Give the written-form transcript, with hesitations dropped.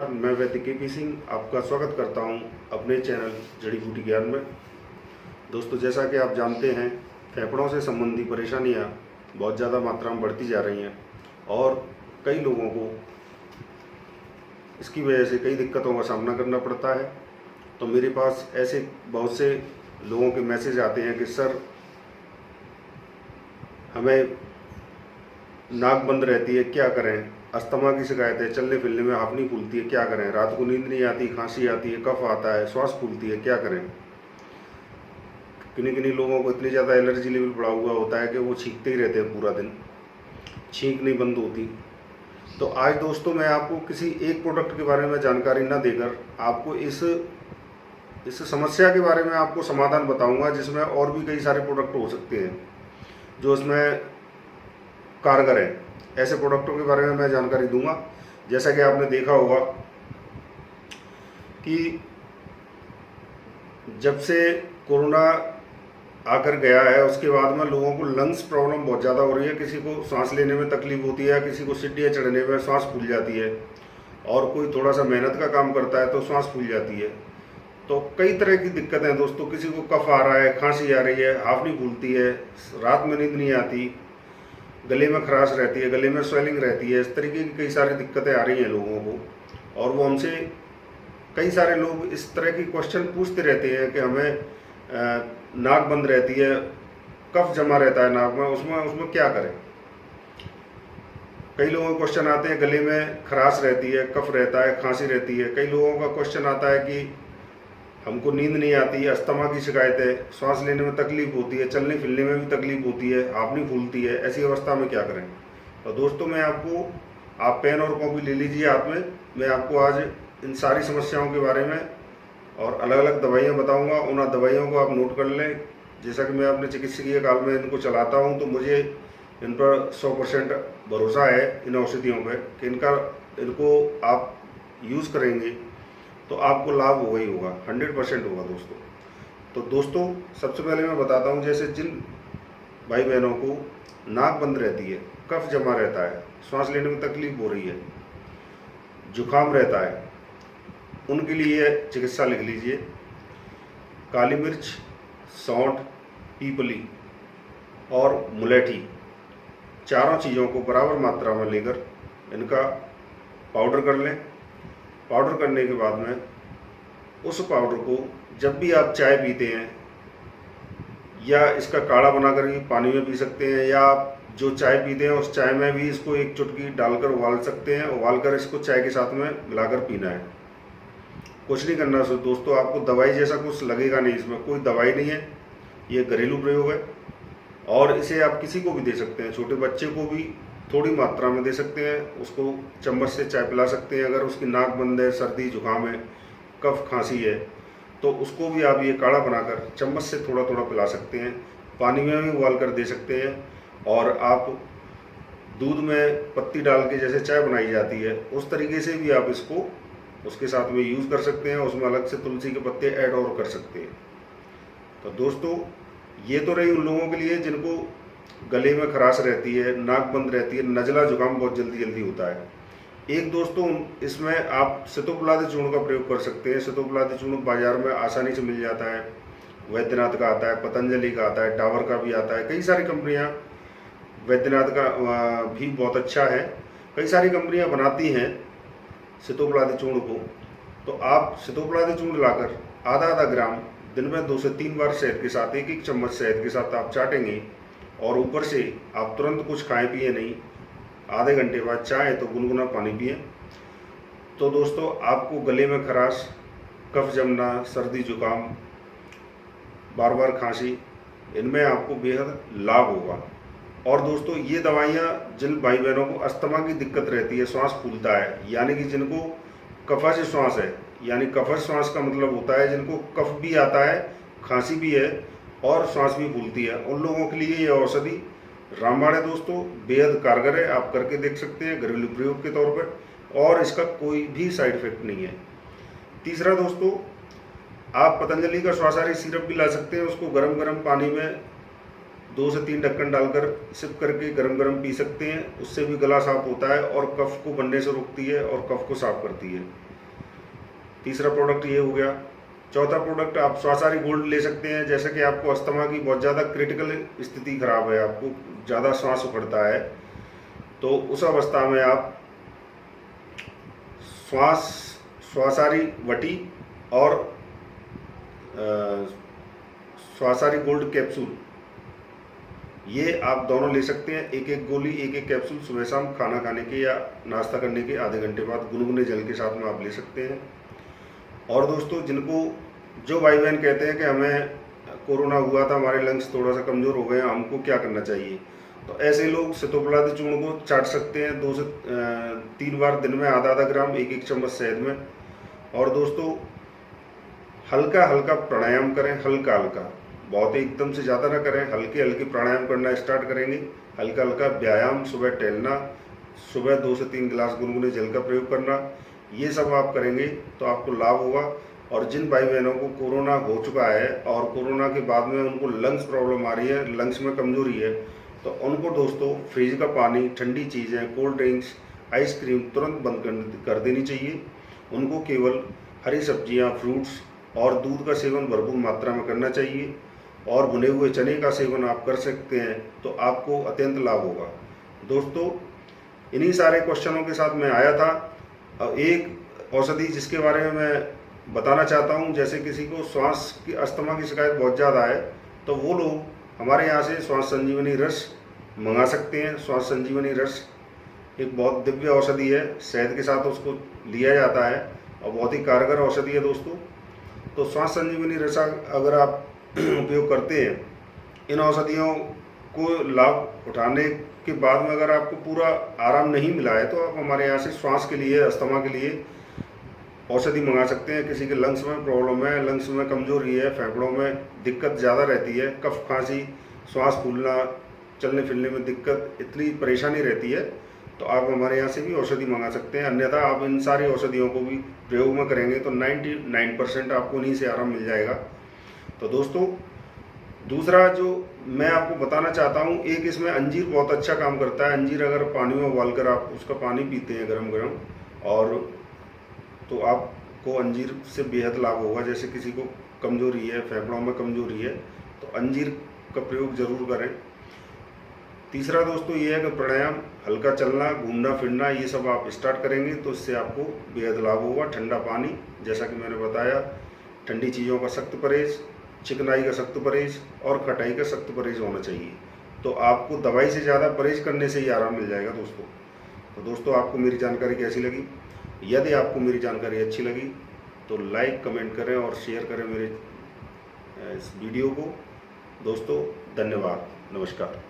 नमस्कार, मैं वैद्य के सिंह आपका स्वागत करता हूं अपने चैनल जड़ी बूटी ज्ञान में। दोस्तों, जैसा कि आप जानते हैं, फेफड़ों से संबंधी परेशानियां बहुत ज़्यादा मात्रा में बढ़ती जा रही हैं और कई लोगों को इसकी वजह से कई दिक्कतों का सामना करना पड़ता है। तो मेरे पास ऐसे बहुत से लोगों के मैसेज आते हैं कि सर, हमें नाक बंद रहती है, क्या करें? अस्थमा की शिकायत है, चलने फिरने में हाफनी फूलती है, क्या करें? रात को नींद नहीं आती, खांसी आती है, कफ आता है, श्वास फूलती है, क्या करें? किन्हीं किन्हीं लोगों को इतनी ज़्यादा एलर्जी लेवल बढ़ा हुआ होता है कि वो छींकते ही रहते हैं पूरा दिन, छींक नहीं बंद होती। तो आज दोस्तों, मैं आपको किसी एक प्रोडक्ट के बारे में जानकारी ना देकर आपको इस समस्या के बारे में आपको समाधान बताऊंगा, जिसमें और भी कई सारे प्रोडक्ट हो सकते हैं जो इसमें कारगर है। ऐसे प्रोडक्टों के बारे में मैं जानकारी दूंगा। जैसा कि आपने देखा होगा कि जब से कोरोना आकर गया है, उसके बाद में लोगों को लंग्स प्रॉब्लम बहुत ज़्यादा हो रही है। किसी को सांस लेने में तकलीफ होती है, किसी को सीढ़ियाँ चढ़ने में सांस फूल जाती है, और कोई थोड़ा सा मेहनत का काम करता है तो सांस फूल जाती है। तो कई तरह की दिक्कतें हैं दोस्तों। किसी को कफ आ रहा है, खांसी आ रही है, हाफनी फूलती है, रात में नींद नहीं आती, गले में खराश रहती है, गले में स्वेलिंग रहती है। इस तरीके की कई सारी दिक्कतें आ रही हैं लोगों को, और वो हमसे कई सारे लोग इस तरह की क्वेश्चन पूछते रहते हैं कि हमें नाक बंद रहती है, कफ जमा रहता है नाक में, उसमें क्या करें? कई लोगों के क्वेश्चन आते हैं, गले में खराश रहती है, कफ रहता है, खांसी रहती है। कई लोगों का क्वेश्चन आता है कि हमको नींद नहीं आती, अस्थमा की शिकायत है, सांस लेने में तकलीफ होती है, चलने फिरने में भी तकलीफ होती है, हाफनी फूलती है। ऐसी अवस्था में क्या करें? तो दोस्तों, आप पेन और कॉपी ले लीजिए हाथ में। मैं आपको आज इन सारी समस्याओं के बारे में और अलग अलग दवाइयाँ बताऊंगा। उन दवाइयों को आप नोट कर लें। जैसा कि मैं अपने चिकित्सकीय काल में इनको चलाता हूँ, तो मुझे इन पर 100% भरोसा है, इन औषधियों पर, कि इनको आप यूज़ करेंगे तो आपको लाभ होगा ही होगा, 100% होगा दोस्तों। तो दोस्तों, सबसे पहले मैं बताता हूँ, जैसे जिन भाई बहनों को नाक बंद रहती है, कफ जमा रहता है, सांस लेने में तकलीफ हो रही है, जुकाम रहता है, उनके लिए चिकित्सा लिख लीजिए। काली मिर्च, सौंठ, पीपली और मुलेठी, चारों चीज़ों को बराबर मात्रा में लेकर इनका पाउडर कर लें। पाउडर करने के बाद में उस पाउडर को जब भी आप चाय पीते हैं, या इसका काढ़ा बनाकर भी पानी में पी सकते हैं, या आप जो चाय पीते हैं उस चाय में भी इसको एक चुटकी डालकर उबाल सकते हैं। उबालकर इसको चाय के साथ में मिलाकर पीना है। कुछ नहीं करना दोस्तों, आपको दवाई जैसा कुछ लगेगा नहीं, इसमें कोई दवाई नहीं है, ये घरेलू प्रयोग है। और इसे आप किसी को भी दे सकते हैं, छोटे बच्चे को भी थोड़ी मात्रा में दे सकते हैं, उसको चम्मच से चाय पिला सकते हैं। अगर उसकी नाक बंद है, सर्दी जुकाम है, कफ खांसी है, तो उसको भी आप ये काढ़ा बनाकर चम्मच से थोड़ा थोड़ा पिला सकते हैं। पानी में भी उबाल कर दे सकते हैं, और आप दूध में पत्ती डाल के जैसे चाय बनाई जाती है, उस तरीके से भी आप इसको उसके साथ में यूज़ कर सकते हैं। उसमें अलग से तुलसी के पत्ते ऐड और कर सकते हैं। तो दोस्तों, ये तो रही उन लोगों के लिए जिनको गले में खराश रहती है, नाक बंद रहती है, नज़ला जुकाम बहुत जल्दी होता है। एक दोस्तों, इसमें आप सितोपलादी चूर्ण का प्रयोग कर सकते हैं। सितोपलादी चूर्ण बाजार में आसानी से मिल जाता है। वैद्यनाथ का आता है, पतंजलि का आता है, डाबर का भी आता है। कई सारी कंपनियां, वैद्यनाथ का भी बहुत अच्छा है, कई सारी कंपनियां बनाती हैं सितोपलादी चूर्ण को। तो आप सितोपलादी चूर्ण लाकर आधा ग्राम दिन में 2 से 3 बार शहद के साथ, एक चम्मच शहद के साथ आप चाटेंगे, और ऊपर से आप तुरंत कुछ खाएं पिए नहीं, आधे घंटे बाद चाहे तो गुनगुना पानी पिए। तो दोस्तों, आपको गले में खराश, कफ जमना, सर्दी जुकाम, बार बार खांसी, इनमें आपको बेहद लाभ होगा। और दोस्तों, ये दवाइयाँ जिन भाई बहनों को अस्थमा की दिक्कत रहती है, श्वास फूलता है, यानी कि जिनको कफज श्वास है, यानी कफज श्वास का मतलब होता है जिनको कफ भी आता है, खांसी भी है और श्वास भी फूलती है, उन लोगों के लिए ये औषधि रामबाण है दोस्तों। बेहद कारगर है, आप करके देख सकते हैं घरेलू प्रयोग के तौर पर, और इसका कोई भी साइड इफेक्ट नहीं है। तीसरा दोस्तों, आप पतंजलि का श्वासाहारी सिरप भी ला सकते हैं। उसको गरम पानी में 2 से 3 ढक्कन डालकर सिप करके गरम पी सकते हैं। उससे भी गला साफ होता है और कफ को बनने से रोकती है और कफ को साफ करती है। तीसरा प्रोडक्ट ये हो गया। चौथा प्रोडक्ट आप श्वासाहारी गोल्ड ले सकते हैं। जैसे कि आपको अस्थमा की बहुत ज़्यादा क्रिटिकल स्थिति खराब है, आपको ज़्यादा श्वास उखड़ता है, तो उस अवस्था में आप श्वासाहारी वटी और श्वासाहारी गोल्ड कैप्सूल, ये आप दोनों ले सकते हैं। एक एक गोली, एक एक कैप्सूल सुबह शाम खाना खाने के या नाश्ता करने के आधे घंटे बाद गुनगुने जल के साथ में आप ले सकते हैं। और दोस्तों, जो भाई बहन कहते हैं कि हमें कोरोना हुआ था, हमारे लंग्स थोड़ा सा कमज़ोर हो गए हैं, हमको क्या करना चाहिए, तो ऐसे लोग सितोपलाद चूर्ण को चाट सकते हैं 2 से 3 बार दिन में, आधा आधा ग्राम, एक एक चम्मच शहद में। और दोस्तों, हल्का हल्का प्राणायाम करें, हल्का हल्का, बहुत एकदम से ज़्यादा ना करें, हल्के हल्के प्राणायाम करना स्टार्ट करेंगे। हल्का हल्का व्यायाम, सुबह टहलना, सुबह 2 से 3 गिलास गुनगुने जल का प्रयोग करना, ये सब आप करेंगे तो आपको लाभ होगा। और जिन भाई बहनों को कोरोना हो चुका है और कोरोना के बाद में उनको लंग्स प्रॉब्लम आ रही है, लंग्स में कमजोरी है, तो उनको दोस्तों फ्रिज का पानी, ठंडी चीज़ें, कोल्ड ड्रिंक्स, आइसक्रीम तुरंत बंद कर देनी चाहिए। उनको केवल हरी सब्जियां, फ्रूट्स और दूध का सेवन भरपूर मात्रा में करना चाहिए। और भुने हुए चने का सेवन आप कर सकते हैं, तो आपको अत्यंत लाभ होगा। दोस्तों, इन्हीं सारे क्वेश्चनों के साथ मैं आया था। एक औषधि जिसके बारे में मैं बताना चाहता हूं, जैसे किसी को श्वास की, अस्थमा की शिकायत बहुत ज़्यादा है, तो वो लोग हमारे यहाँ से श्वास संजीवनी रस मंगा सकते हैं। श्वास संजीवनी रस एक बहुत दिव्य औषधि है, शहद के साथ उसको लिया जाता है और बहुत ही कारगर औषधि है दोस्तों। तो श्वास संजीवनी रस अगर आप उपयोग करते हैं, इन औषधियों को लाभ उठाने के बाद में अगर आपको पूरा आराम नहीं मिला है, तो आप हमारे यहाँ से श्वास के लिए, अस्थमा के लिए औषधि मंगा सकते हैं। किसी के लंग्स में प्रॉब्लम है, लंग्स में कमजोरी है, फेफड़ों में दिक्कत ज़्यादा रहती है, कफ खांसी, श्वास फूलना, चलने फिरने में दिक्कत, इतनी परेशानी रहती है, तो आप हमारे यहाँ से भी औषधि मंगा सकते हैं। अन्यथा आप इन सारी औषधियों को भी प्रयोग में करेंगे तो 99% आपको इन्हीं से आराम मिल जाएगा। तो दोस्तों, दूसरा जो मैं आपको बताना चाहता हूँ, एक इसमें अंजीर बहुत अच्छा काम करता है। अंजीर अगर पानी में उबालकर आप उसका पानी पीते हैं गरम गरम, और तो आपको अंजीर से बेहद लाभ होगा। जैसे किसी को कमजोरी है, फेफड़ों में कमजोरी है, तो अंजीर का प्रयोग जरूर करें। तीसरा दोस्तों ये है कि प्राणायाम, हल्का चलना, घूमना फिरना, ये सब आप स्टार्ट करेंगे तो इससे आपको बेहद लाभ होगा। ठंडा पानी, जैसा कि मैंने बताया, ठंडी चीज़ों का सख्त परहेज, चिकनाई का सख्त परहेज और खटाई का सख्त परहेज होना चाहिए। तो आपको दवाई से ज़्यादा परहेज करने से ही आराम मिल जाएगा दोस्तों। तो दोस्तों, आपको मेरी जानकारी कैसी लगी? यदि आपको मेरी जानकारी अच्छी लगी तो लाइक, कमेंट करें और शेयर करें मेरे इस वीडियो को। दोस्तों, धन्यवाद, नमस्कार।